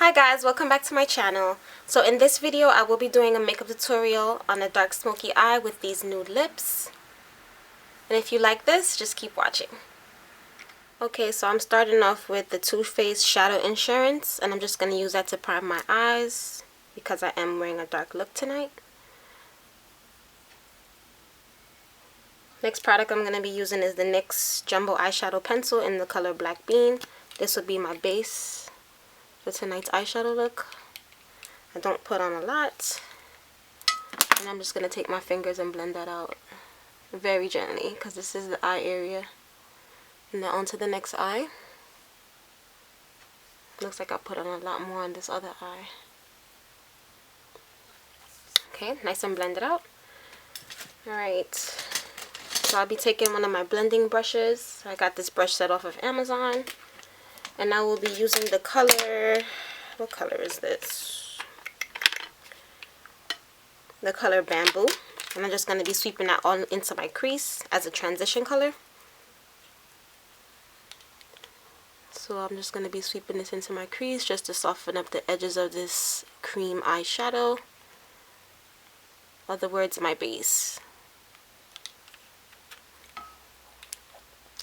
Hi guys, welcome back to my channel. So in this video I will be doing a makeup tutorial on a dark smoky eye with these nude lips. And if you like this, just keep watching. Okay, so I'm starting off with the Too Faced Shadow Insurance, and I'm just going to use that to prime my eyes because I am wearing a dark look tonight. Next product I'm going to be using is the NYX Jumbo Eyeshadow Pencil in the color Black Bean. This will be my base for tonight's eyeshadow look. I don't put on a lot, and I'm just going to take my fingers and blend that out very gently because this is the eye area. And then onto the next eye. Looks like I put on a lot more on this other eye. Okay, nice and blended out. Alright, so I'll be taking one of my blending brushes. I got this brush set off of Amazon. And I will be using the color, what color is this? The color Bamboo. And I'm just going to be sweeping that all into my crease as a transition color. So I'm just going to be sweeping this into my crease just to soften up the edges of this cream eyeshadow. Other words, my base.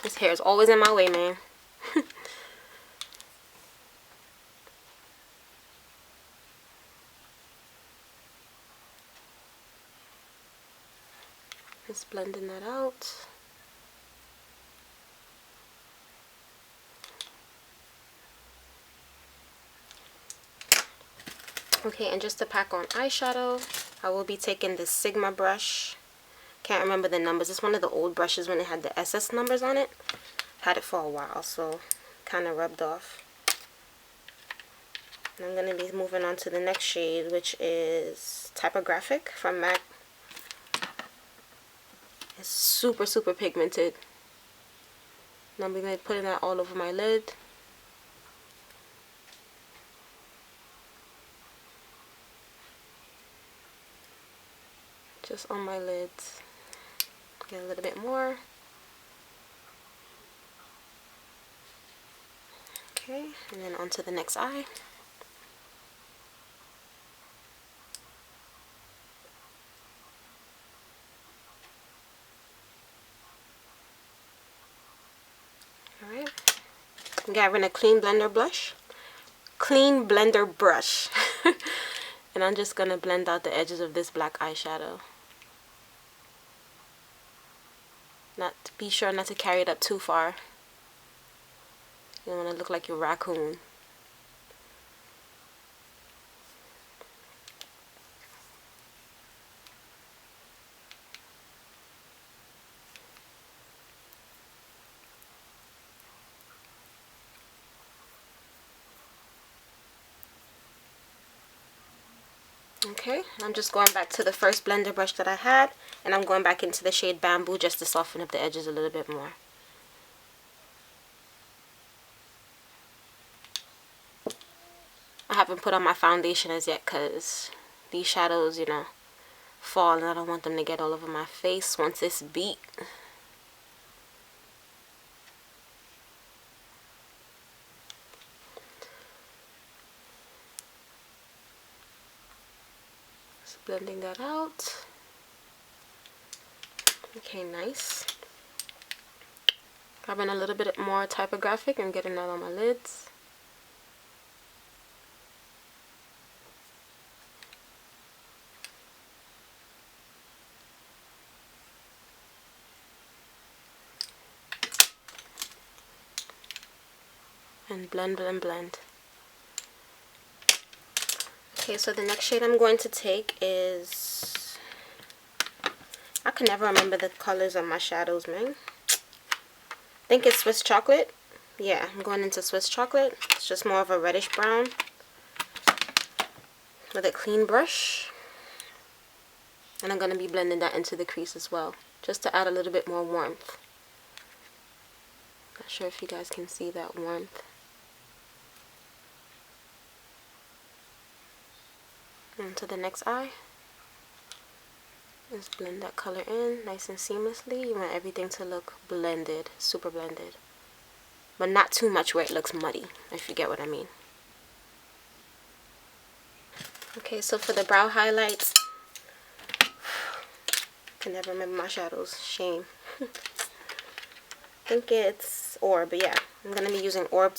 This hair is always in my way, man. Just blending that out. Okay, and just to pack on eyeshadow, I will be taking this Sigma brush. Can't remember the numbers. It's one of the old brushes when it had the SS numbers on it. Had it for a while, so kind of rubbed off. And I'm going to be moving on to the next shade, which is Typographic from MAC. It's super, super pigmented. And I'm going to be putting that all over my lid. Just on my lids. Get a little bit more. Okay, and then onto the next eye. Alright. I'm grabbing a clean blender brush. And I'm just gonna blend out the edges of this black eyeshadow. Be sure not to carry it up too far. You don't want to look like your raccoon. Okay, I'm just going back to the first blender brush that I had, and I'm going back into the shade Bamboo just to soften up the edges a little bit more. I haven't put on my foundation as yet because these shadows, you know, fall and I don't want them to get all over my face once it's beat. Blending that out. Okay, nice. Grabbing a little bit more Typographic and getting that on my lids. And blend, blend, blend. Okay, so the next shade I'm going to take is, I can never remember the colors of my shadows, man. I think it's Swiss Chocolate. Yeah, I'm going into Swiss Chocolate. It's just more of a reddish brown with a clean brush. And I'm going to be blending that into the crease as well, just to add a little bit more warmth. Not sure if you guys can see that warmth. Onto the next eye. Just blend that color in nice and seamlessly. You want everything to look blended, super blended. But not too much where it looks muddy, if you get what I mean. Okay, so for the brow highlights, I can never remember my shadows. Shame. I think it's Orb, but yeah, I'm going to be using Orb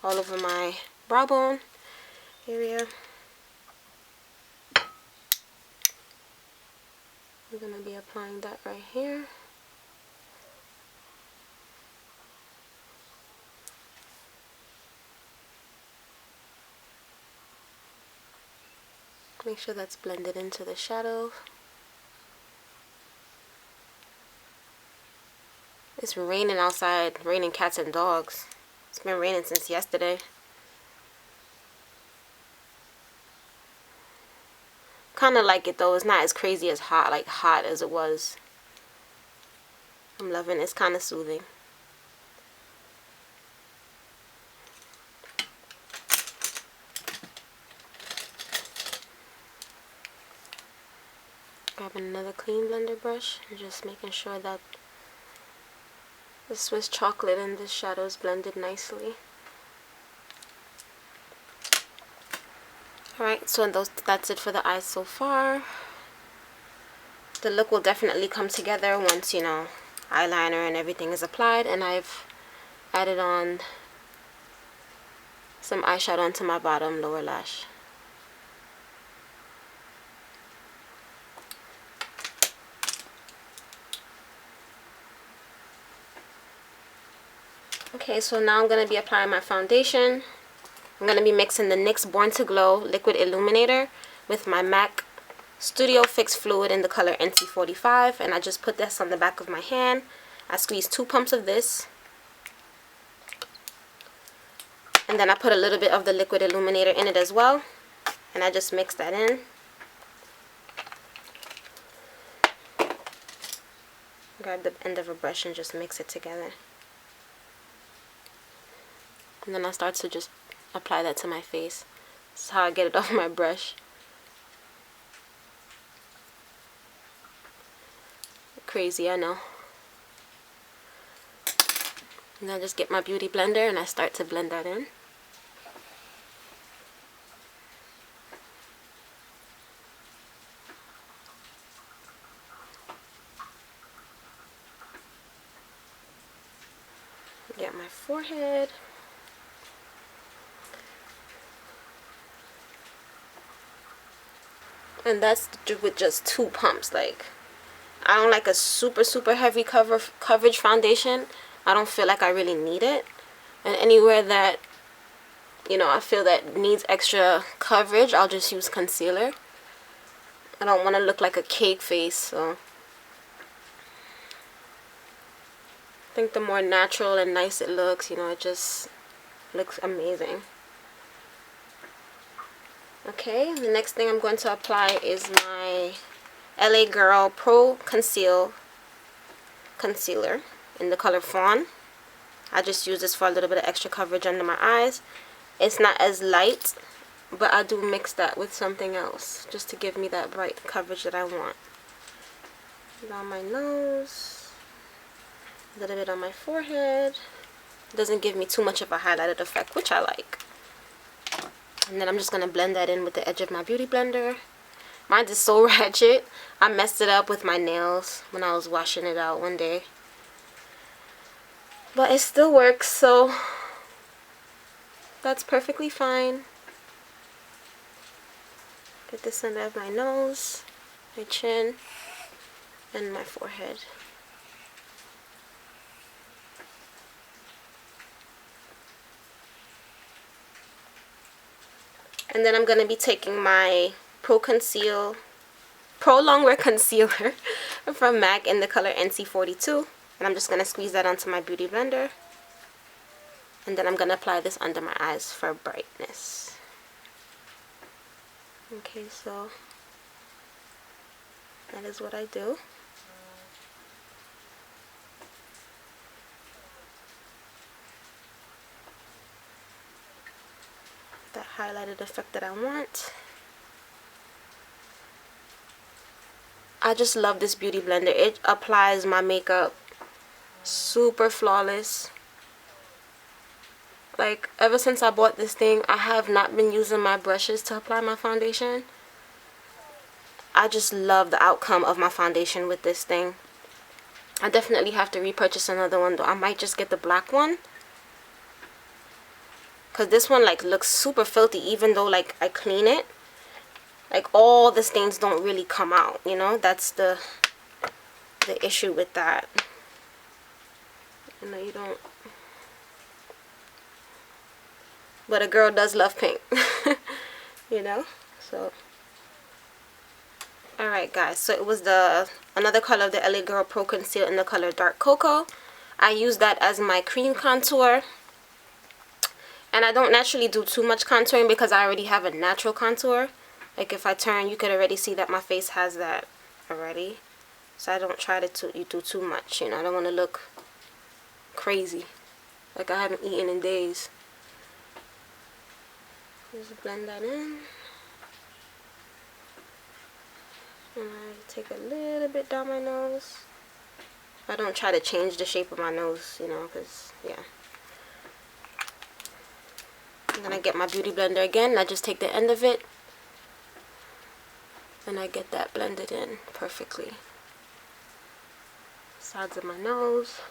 all over my brow bone area. I'm going to be applying that right here. Make sure that's blended into the shadow. It's raining outside, raining cats and dogs. It's been raining since yesterday. Kind of like it though. It's not as crazy as hot, like hot as it was. I'm loving it. It's kind of soothing. Grabbing another clean blender brush and just making sure that the Swiss chocolate and the shadows blended nicely. Alright, so that's it for the eyes so far. The look will definitely come together once, you know, eyeliner and everything is applied, and I've added on some eyeshadow onto my bottom lower lash. Okay, so now I'm going to be applying my foundation. I'm going to be mixing the NYX Born to Glow Liquid Illuminator with my MAC Studio Fix Fluid in the color NC45, and I just put this on the back of my hand. I squeezed 2 pumps of this, and then I put a little bit of the liquid illuminator in it as well, and I just mix that in. Grab the end of a brush and just mix it together. And then I start to just apply that to my face. This is how I get it off my brush. Crazy, I know. And I just get my beauty blender and I start to blend that in. Get my forehead. And that's with just 2 pumps. Like, I don't like a super heavy coverage foundation. I don't feel like I really need it. And anywhere that, you know, I feel that needs extra coverage, I'll just use concealer. I don't want to look like a cake face, so I think the more natural and nice it looks, you know, it just looks amazing. Okay, the next thing I'm going to apply is my LA Girl Pro Conceal Concealer in the color Fawn. I just use this for a little bit of extra coverage under my eyes. It's not as light, but I do mix that with something else just to give me that bright coverage that I want. Down my nose, a little bit on my forehead. It doesn't give me too much of a highlighted effect, which I like. And then I'm just going to blend that in with the edge of my beauty blender. Mine is so ratchet. I messed it up with my nails when I was washing it out one day. But it still works, so that's perfectly fine. Get this under my nose, my chin, and my forehead. And then I'm going to be taking my Prolongwear Concealer from MAC in the color NC42. And I'm just going to squeeze that onto my beauty blender. And then I'm going to apply this under my eyes for brightness. Okay, so that is what I do. That highlighted effect that I want. I just love this beauty blender. It applies my makeup super flawless. Like, ever since I bought this thing, I have not been using my brushes to apply my foundation. I just love the outcome of my foundation with this thing. I definitely have to repurchase another one though. I might just get the black one, because this one like looks super filthy even though like I clean it. Like all the stains don't really come out, you know? That's the issue with that. You know, you don't. But a girl does love pink. You know? So alright guys, so it was another color of the LA Girl Pro Conceal in the color Dark Cocoa. I use that as my cream contour. And I don't naturally do too much contouring because I already have a natural contour. Like if I turn, you could already see that my face has that already. So I don't try to do too much, you know. I don't want to look crazy. Like I haven't eaten in days. Just blend that in. And I take a little bit down my nose. I don't try to change the shape of my nose, you know, because, yeah. And then I get my beauty blender again, and I just take the end of it. And I get that blended in perfectly. Sides of my nose.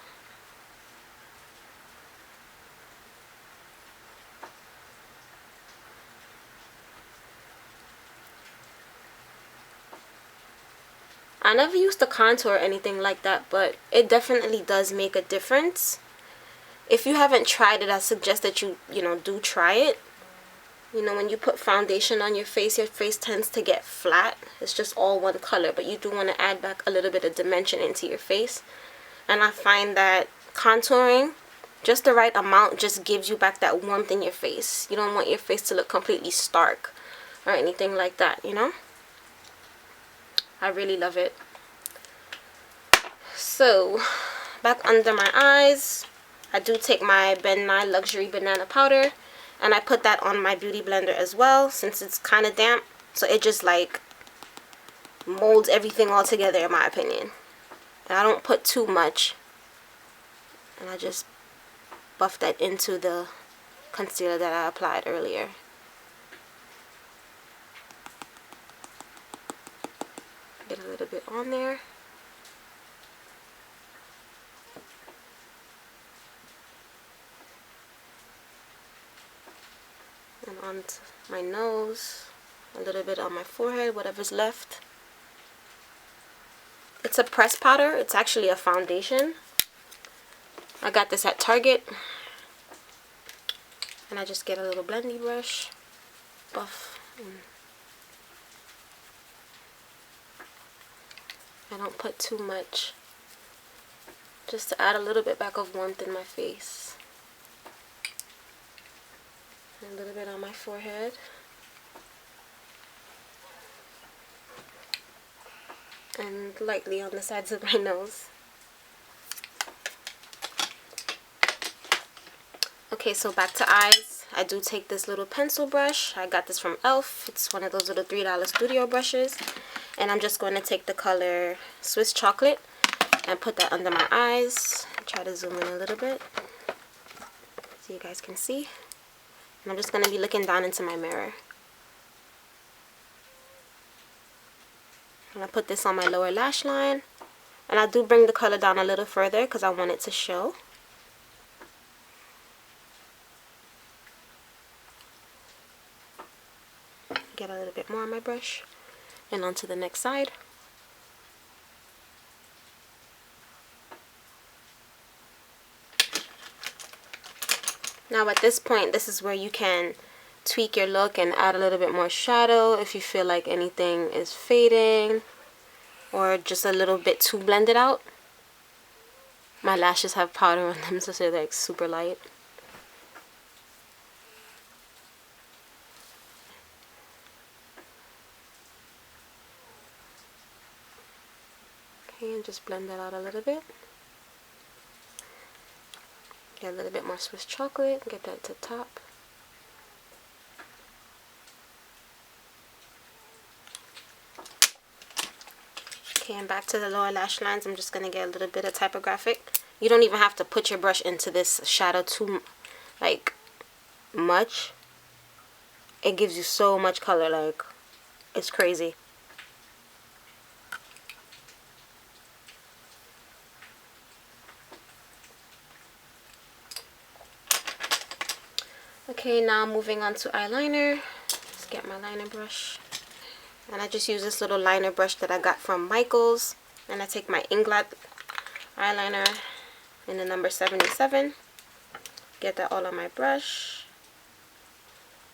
I never used to contour or anything like that, but it definitely does make a difference. If you haven't tried it, I suggest that you do try it. You know, when you put foundation on your face tends to get flat. It's just all one color, but you do want to add back a little bit of dimension into your face. And I find that contouring, just the right amount, just gives you back that warmth in your face. You don't want your face to look completely stark or anything like that, you know? I really love it. So, back under my eyes, I do take my Nye Luxury Banana Powder, and I put that on my beauty blender as well, since it's kind of damp. So it just like molds everything all together, in my opinion. And I don't put too much, and I just buff that into the concealer that I applied earlier. Get a little bit on there. And onto my nose, a little bit on my forehead, whatever's left. It's a pressed powder. It's actually a foundation. I got this at Target. And I just get a little blendy brush, buff. I don't put too much, just to add a little bit back of warmth in my face. And a little bit on my forehead. And lightly on the sides of my nose. Okay, so back to eyes. I do take this little pencil brush. I got this from e.l.f. It's one of those little $3 studio brushes. And I'm just going to take the color Swiss Chocolate and put that under my eyes. Try to zoom in a little bit so you guys can see. And I'm just going to be looking down into my mirror. And I put this on my lower lash line. And I do bring the color down a little further because I want it to show. Get a little bit more on my brush. And onto the next side. Now at this point, this is where you can tweak your look and add a little bit more shadow if you feel like anything is fading or just a little bit too blended out. My lashes have powder on them, so they're like super light. Okay, and just blend that out a little bit. Get a little bit more Swiss Chocolate, get that to the top. Okay, and back to the lower lash lines, I'm just going to get a little bit of Typographic. You don't even have to put your brush into this shadow too, like, much, it gives you so much color, like it's crazy. Okay, now moving on to eyeliner. Let's get my liner brush. And I just use this little liner brush that I got from Michaels. And I take my Inglot eyeliner in the number 77. Get that all on my brush.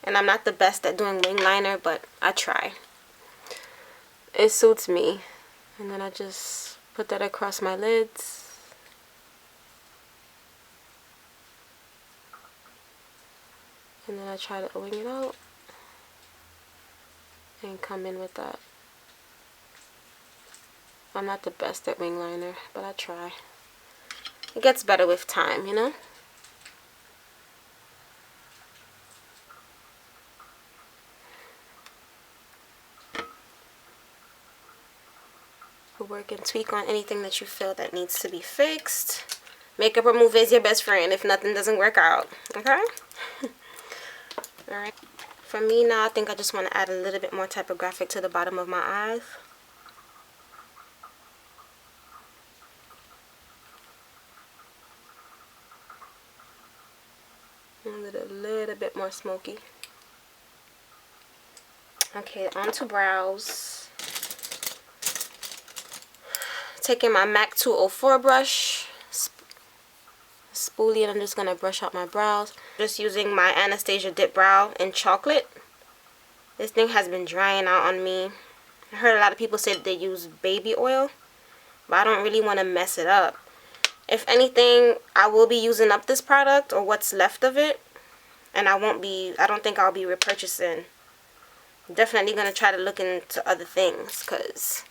And I'm not the best at doing wing liner, but I try. It suits me. And then I just put that across my lids. And then I try to wing it out. And come in with that. I'm not the best at wing liner, but I try. It gets better with time, you know? Work and tweak on anything that you feel that needs to be fixed. Makeup remover is your best friend if nothing doesn't work out. Okay? Alright. For me now, I think I just want to add a little bit more typographic to the bottom of my eyes. A little bit more smoky. Okay, on to brows. Taking my MAC 204 brush, spoolie, and I'm just going to brush out my brows. Just using my Anastasia Dip Brow in chocolate. This thing has been drying out on me. I heard a lot of people say that they use baby oil, but I don't really want to mess it up. If anything, I will be using up this product or what's left of it, and I don't think I'll be repurchasing. I'm definitely going to try to look into other things, because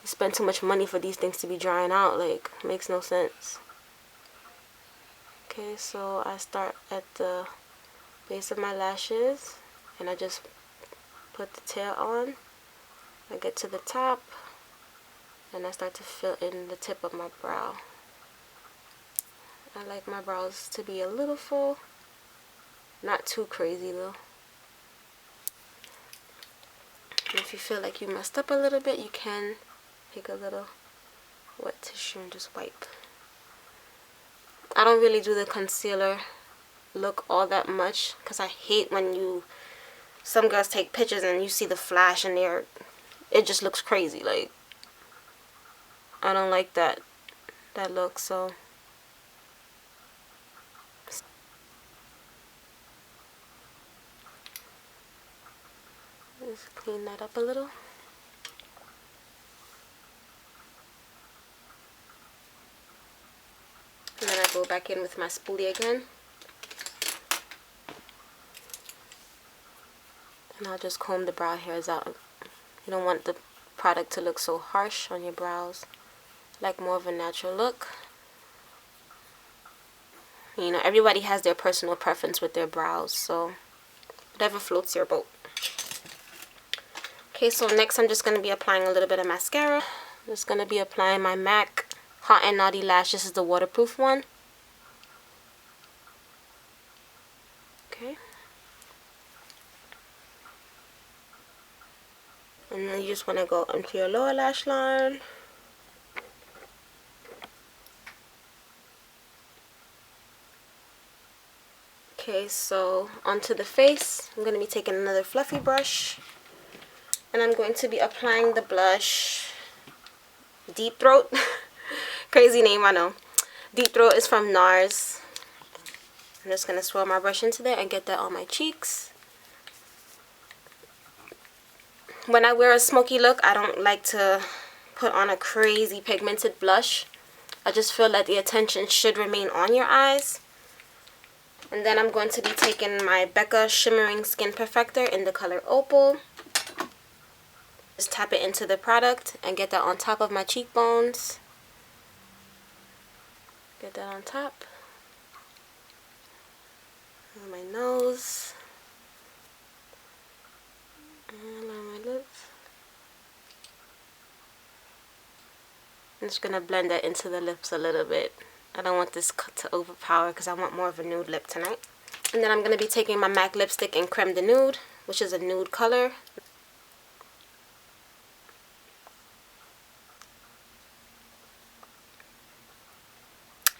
you spend too much money for these things to be drying out. Like, it makes no sense. Okay, so I start at the base of my lashes, and I just put the tail on. I get to the top, and I start to fill in the tip of my brow. I like my brows to be a little full, not too crazy though. And if you feel like you messed up a little bit, you can take a little wet tissue and just wipe. I don't really do the concealer look all that much, because I hate when some girls take pictures and you see the flash and it just looks crazy. Like, I don't like that look, so just clean that up a little. And then I go back in with my spoolie again. And I'll just comb the brow hairs out. You don't want the product to look so harsh on your brows. Like more of a natural look. You know, everybody has their personal preference with their brows, so whatever floats your boat. Okay, so next I'm just going to be applying a little bit of mascara. I'm just going to be applying my MAC Hot and Naughty Lash. This is the waterproof one. Okay. And then you just want to go onto your lower lash line. Okay, so onto the face, I'm going to be taking another fluffy brush. And I'm going to be applying the blush. Deep Throat. Crazy name, I know. Deep Throat is from Nars. I'm just going to swirl my brush into there and get that on my cheeks. When I wear a smoky look, I don't like to put on a crazy pigmented blush. I just feel that the attention should remain on your eyes. And then I'm going to be taking my Becca Shimmering Skin Perfector in the color Opal. Just tap it into the product and get that on top of my cheekbones. Get that on top. On my nose. And on my lips. I'm just going to blend that into the lips a little bit. I don't want this cut to overpower because I want more of a nude lip tonight. And then I'm going to be taking my MAC lipstick in Creme de Nude, which is a nude color.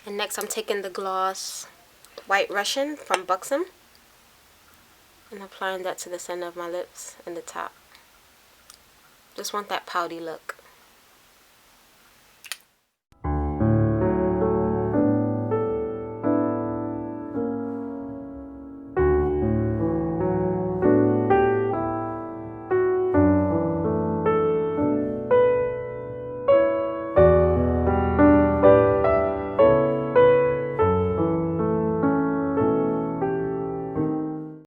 And next I'm taking the gloss White Russian from Buxom and applying that to the center of my lips and the top. Just want that pouty look.